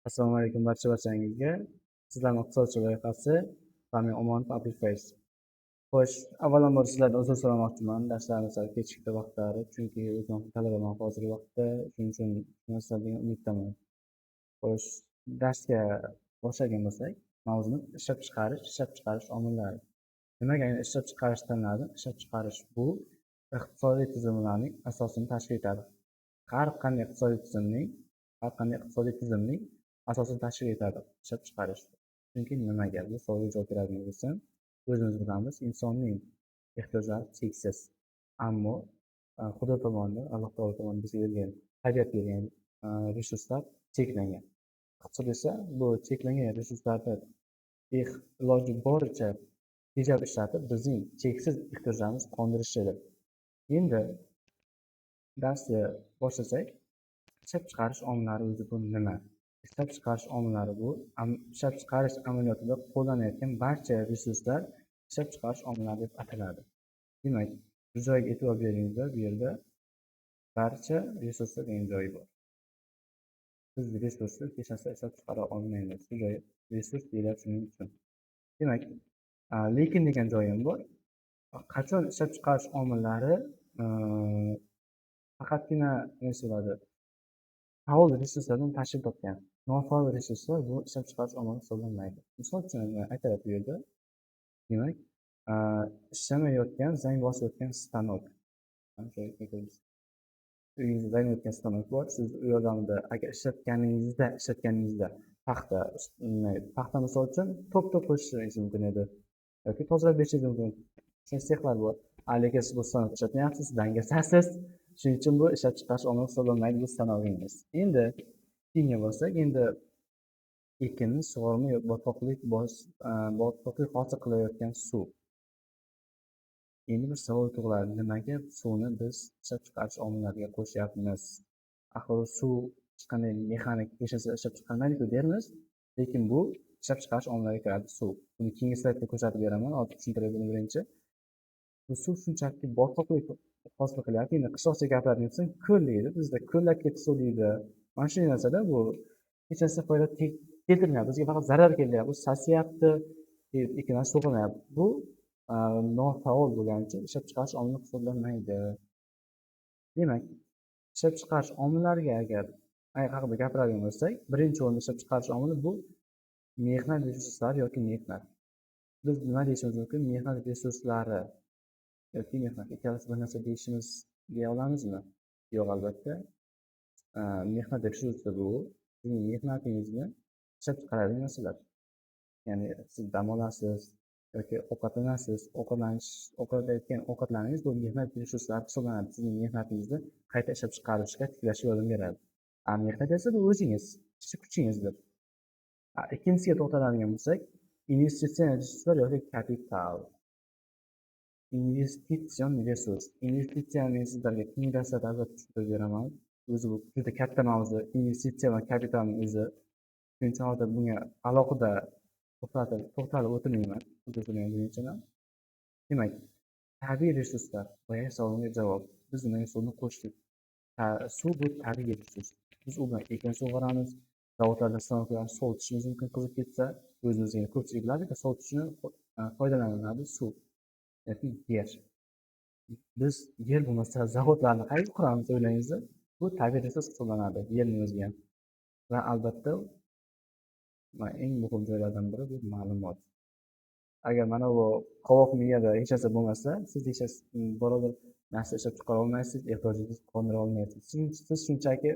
Assalomu alaykum barchangizga. Sizlarning iqtisodchi loyihasi va men Omonov Abdulfayz. Xo'sh, avvalambor sizlardan uzr so'ramoqchiman. Darslarimiz sal kechikdi vaqtlari, chunki o'zim talabaman hozirgi vaqtda, shuning uchun tushunasizlar degan umiddaman. Xo'sh, darsga boshlagan bo'lsak, mavzumiz ishlab chiqarish omillari. Nimaga ishlab chiqarish tanladim? Ishlab chiqarish bu iqtisodiy tizimlarning asosini tashkil etadi. Har qanday iqtisodiy tizimning asosini tashkil etadi ishlab chiqarish. Chunki nimaga? Bu savolga javob beradigan bo'lsam, o'zimiz bilamiz, insonning ehtiyojlari cheksiz. Ammo Xudo tomonidan, Alloh taolo tomonidan bizga bergan, tabiat bergan resurslar cheklangan. Iqtisod esa bu cheklangan resurslarni iloji boricha tejab ishlatib, bizning cheksiz ehtiyojlarimizni qondirishidir. Endi darsga boshlasak, ishlab chiqarish omillari o'zi bu nima? Ishlab chiqarish omillari bu ishlab chiqarish amaliyotida qo'llanayotgan barcha resurslar ishlab chiqarish omillari deb ataladi. Demak, bu joyga e'tibor beringlar, bu yerda barcha resurslar degan joyi bor. Biz resursni hech narsa ishlab chiqara olmaymiz. Shu joy resurs deyilyapti shuning uchun. Demak, lekin degan joyi ham bor. Qachon ishlab chiqarish omillari faqatgina nima bo'ladi? Faol resurslardan tashkil topgan. Nofaol resurslar bu ishlab chiqarish omili hisoblanmaydi. Misol uchun aytayapti bu yerda. Demak, ishlamayotgan, zang bosayotgan stanok. Uyingizda zang o'tgan stanok bor. Siz u yordamida agar ishlatganingizda paxta misol uchun to'p qo'shishingiz mumkin edi. Yoki tozalab berishingiz mumkin. Shunday sexlar bor. Lekin siz bu stanok ishlatmayapsiz, dangasasiz. Shuning uchun bu ishlab chiqarish omili hisoblanmaydi, bu stanogingiz. Endi keyinga bo'lsak, endi ekinni sug'orma botqoqlik hosil qilayotgan suv. Endi bir savol tug'iladi, nimaga suvni biz ishlab chiqarish omillariga qo'shyapmiz? Axir suv hech qanday mexanik yashasa ishlab chiqarmaydi-ku dermiz, lekin bu ishlab chiqarish omillariga kiradi suv. Buni keyingi slaydda ko'rsatib beraman, hozir tushuntirib buni birinchi. Bu suv shunchaki botqoqlik hosil qilyapti. Endi qishloqcha gapiradigan bo'lsam, ko'l deydi. Bizda ko'llar ketib suv deydi. Mana shu narsada bu hech narsa foyda keltirmayapti. Bizga faqat zarar kelyapti. Bu sasiyapti, ikki narsa to'g'rilayapti. Bu nofaol bo'lgani uchun ishlab chiqarish omili hisoblanmaydi. Demak, ishlab chiqarish omillariga agar haqida gapiradigan bo'lsak, birinchi o'rinda ishlab chiqarish omili bu mehnat resurslari yoki mehnat. Biz nima deyishimiz mumkin? Mehnat resurslari yoki mehnat ikkalasi bir narsa deyishimiz deya olamizmi? Yo'q, albatta. Mehnat resursi bu sizning mehnatingizni ishlab chiqaradigan narsalar. Ya'ni siz dam olasiz yoki ovqatlanasiz, ovqatlanayotgan ovqatlaringiz bu mehnat resurslari hisoblanadi. Sizning mehnatingizni qayta ishlab chiqarishga, tiklashga yordam beradi. Mehnat esa bu o'zingiz, ishchi kuchingizdir. Ikkinchisiga to'xtaladigan bo'lsak, investitsion resurslar yoki kapital. Investitsion resurs. Investitsiyani sizlarga keyingi darslarda albatta tushuntirib beraman. O'zi bu juda katta mavzu. Investitsiya va kapitalning o'zi. Shuning uchun hozir bunga alohida to'xtalib o'tirmayman. Demak, tabiiy resurslar. Boyagi savolga javob. Biz nimaga suvni qo'shdik? Suv bu tabiiy resurs. Biz u bilan ekin sug'oramiz, zavodlarda stanoklarni sovutishimiz mumkin qizib ketsa, o'zimizga ko'pchilik biladi-ku, sovutishni foydalaniladi suv. Yoki yer. Biz yer bo'lmasa zavodlarni qayerga quramiz o'ylangizda? Bu tabiiy resurs hisoblanadi, yerning o'zi ham. Va albatta eng muhim joylardan biri bu ma'lumot. Agar mana bu qovoq miyada hech narsa bo'lmasa, siz biror bir narsa ishlab chiqara olmaysiz, ehtiyojingizni qondira olmaysiz. Siz shunchaki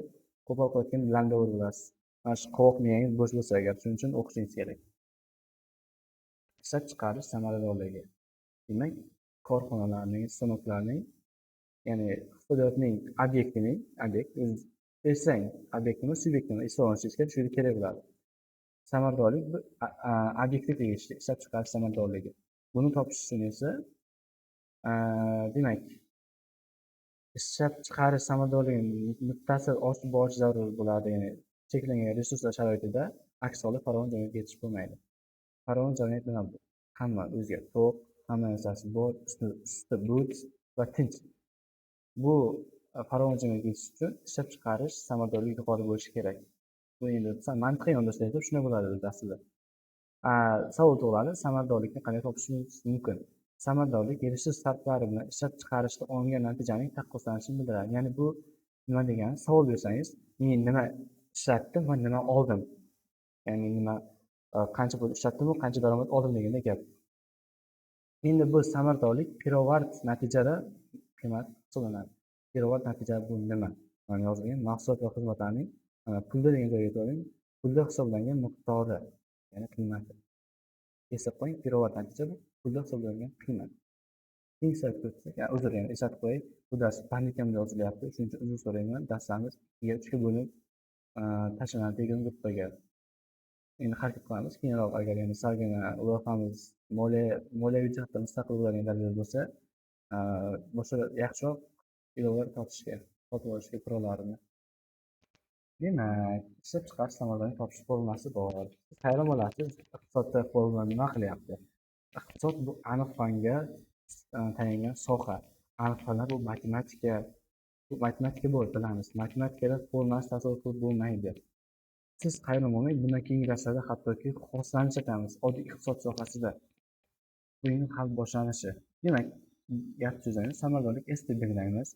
qo'pol qilayotgan landovur bo'lasiz. Mana shu qovoq miyangiz bo'sh bo'lsa agar, shuning uchun o'qishingiz kerak. Ishlab chiqarish samaradorligi. Demak, korxonalarning, stanoklarning, ya'ni iqtisodiyotning obyektini, subyektini hisoblanishga shu kerak bo'ladi. Samaradorlik bu obyektga tegishli ishlab chiqarish samaradorligi. Buni topish uchun esa demak, ishlab chiqarish samaradorligining muttasil oshib borishi zarur bo'ladi. Ya'ni cheklangan resurslar sharoitida aks holda farovon jamiyatga yetish bo'lmaydi. Farovon jamiyat nima bu? Hamma o'ziga to'q, hamma narsasi bor, usti bulut va tinch. Bu farovon jamiyatga yetish uchun ishlab chiqarish samaradorligi yuqori bo'lishi kerak. Bu endi mantiqiy yondashsak shunday bo'ladi o'zi aslida. Savol tug'iladi, samaradorlikni qanday topishimiz mumkin? Samaradorlik erishish shartlari bilan ishlab chiqarishda olingan natijaning taqqoslanishini bildiradi. Ya'ni bu nima degani? Savol bersangiz, men nima ishlatdim va nima oldim? Ya'ni nima qancha pul ishlatdim va qancha daromad oldim deganda gap. Endi bu samaradorlik pirovard natijada qiymat hisoblanadi. Pirovard natija bu nima? Mana yozilgan mahsulot va xizmatlarning pulda degan joyga qo'ying. Pulda hisoblangan miqdori, ya'ni qiymati. Eslab qo'ying, pirovard natija bu pulda hisoblangan qiymat. Eslatib o'tsak, uzr, yana eslatib qo'yay. Bu dars pandikam yozilyapti, shuning uchun uzr so'rayman. Darslarimiz 3 ga bo'linib tashlanadi degan gruppaga. Endi harakat qilamiz. Keyinroq agar yana salgina loyihamiz moliyaviy jihatdan mustaqil bo'ladigan darajada bo'lsa, boshqa yaxshiroq ilovalar sotib olishga qurollarini. Demak, ishlab chiqarish samaradorlik topish formulasi bor. Siz hayron bo'lasiz, iqtisodda formula nima qilyapti? Iqtisod bu aniq fanga tayangan soha. Aniq fanlar bu matematika. Bu matematika bor, bilamiz. Matematikada formulasi tasavvur bo'lmaydi. Siz hayron bo'lmang, bundan keyingi darslarda hattoki xoslanish aytamiz, oddiy iqtisod sohasida. Bu endi hali boshlanishi. Demak, gap so'zlaymiz, samaradorlik S deb belgilaymiz.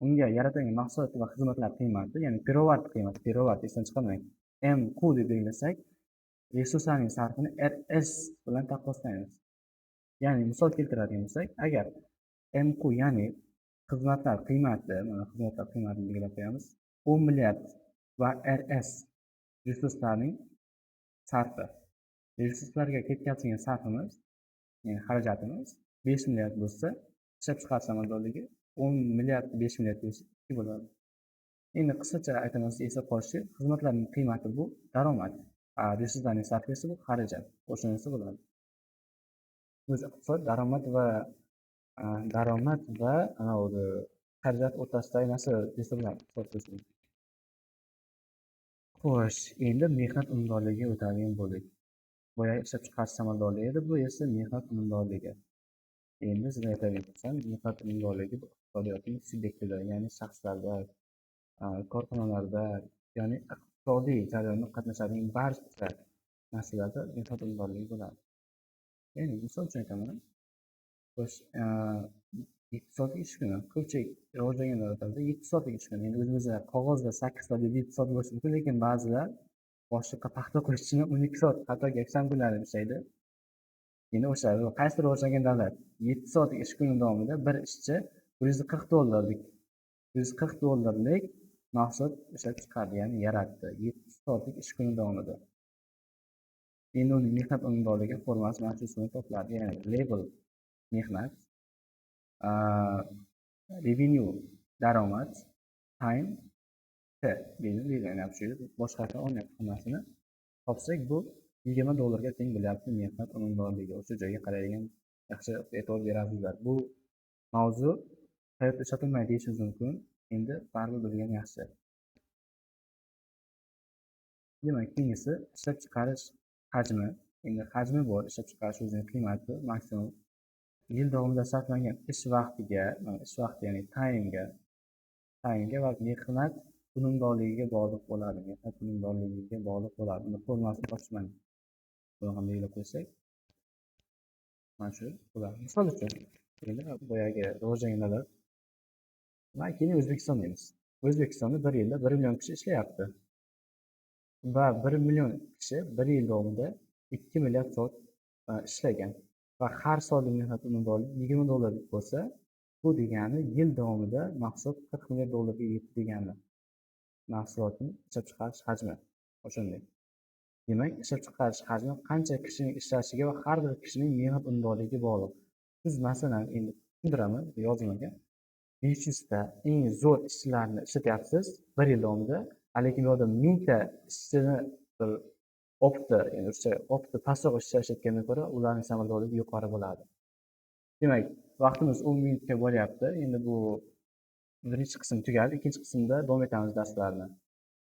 Unga yaratilgan mahsulot va xizmatlar qiymati, ya'ni pirovard qiymati, pirovard esdan chiqarmang. MQ deb belgilasak, resurslarning sarfini RS bilan taqqoslaymiz. Ya'ni misol keltiradigan bo'lsak, agar MQ, ya'ni xizmatlar qiymati, mana xizmatlar qiymatini belgilab qo'yamiz. 10 milliard va RS resurslarning sarfi. Resurslarga ketkazilgan sarfimiz, ya'ni xarajatimiz 5 milliard bo'lsa, ishlab chiqarish samaradorligi 10 milliard 5 milliard bo'lsa 2 bo'ladi. Endi qisqacha aytaman, eslab qolishni, xizmatlarning qiymati bu daromad, resurslarning sarfi esa bu xarajat. O'shanisi bo'ladi. O'zi iqtisod daromad va xarajat o'rtasidagi narsa desa bo'ladi. Xo'sh, endi mehnat unumdorligiga o'tadigan bo'ldik. Boyagi ishlab chiqarish samaradorligi edi, bu esa mehnat unumdorligi. Endi siz aytadigan bo'lsam, mehnat unumdorligi bu iqtisodiyotning subyektida, ya'ni shaxslarda, korxonalarda, ya'ni iqtisodiy jarayonda qatnashadigan barcha narsalarda mehnat unumdorligi bo'ladi. Ya'ni misol uchun aytaman, xo'sh, 7 soatlik ish kuni, ko'pchilik rivojlangan davlatlarda 7 soatlik ish kuni. Endi o'zimizda qog'ozda 8 soat deb 7 soat bo'lishi mumkin, lekin ba'zilar boshliqqa paxta qo'yish uchun 12 soat, hatto yakshanba kunlari ishlaydi. Endi o'sha qaysi rivojlangan davlat 7 soatlik ish kuni davomida bir ishchi $140 mahsulot ishlab chiqardi, ya'ni yaratdi 7 soatlik ish kuni davomida. Endi uning mehnat unumdorligi formulasi mana shu usulda topiladi. Ya'ni label mehnat, revenue daromad, time T belgilanib shu boshqa olmayapti hammasini. Topsak bu $20 ga teng bo'lyapti mehnat unumdorligi. O'sha joyga qaraydigan yaxshi e'tibor berasizlar. Bu mavzu hayotda ishlatilmaydi deyishingiz mumkin. Endi baribir bilgan yaxshi. Demak, keyingisi ishlab chiqarish hajmi. Endi hajmi bor, ishlab chiqarish o'zining qiymati maksimum. Yil davomida sarflangan ish vaqtiga, ya'ni time'ga va mehnat unumdorligiga bog'liq bo'ladi. Mehnat unumdorligiga bog'liq bo'ladi. Buni formulasini topishman. Buni ham belgilab qo'ysak, mana shu bo'ladi. Misol uchun, endi boyagi rivojlangan davlat, mana keyin O'zbekiston deymiz. O'zbekistonda bir yilda 1 million kishi ishlayapti. Va 1 million kishi bir yil davomida 2 milliard soat ishlagan. Va har soatlik mehnat unumdorligi $20 bo'lsa, bu degani yil davomida mahsulot $40 milliard ga yetdi degani. Mahsulotning ishlab chiqarish hajmi o'shanday. Demak, ishlab chiqarish hajmi qancha kishining ishlashiga va har bir kishining mehnat unumdorligiga bog'liq. Siz masalan, endi tushundiraman, yozilmagan 500 ta eng zo'r ishchilarni ishlatyapsiz bir yil davomida, lekin bu yerda 1000 ta ishchini opti pastroq ishlayotgandan ko'ra ularning samaradorligi yuqori bo'ladi. Demak, vaqtimiz 10 minutga bo'lyapti. Endi bu birinchi qism tugadi. Ikkinchi qismda davom etamiz darslarni.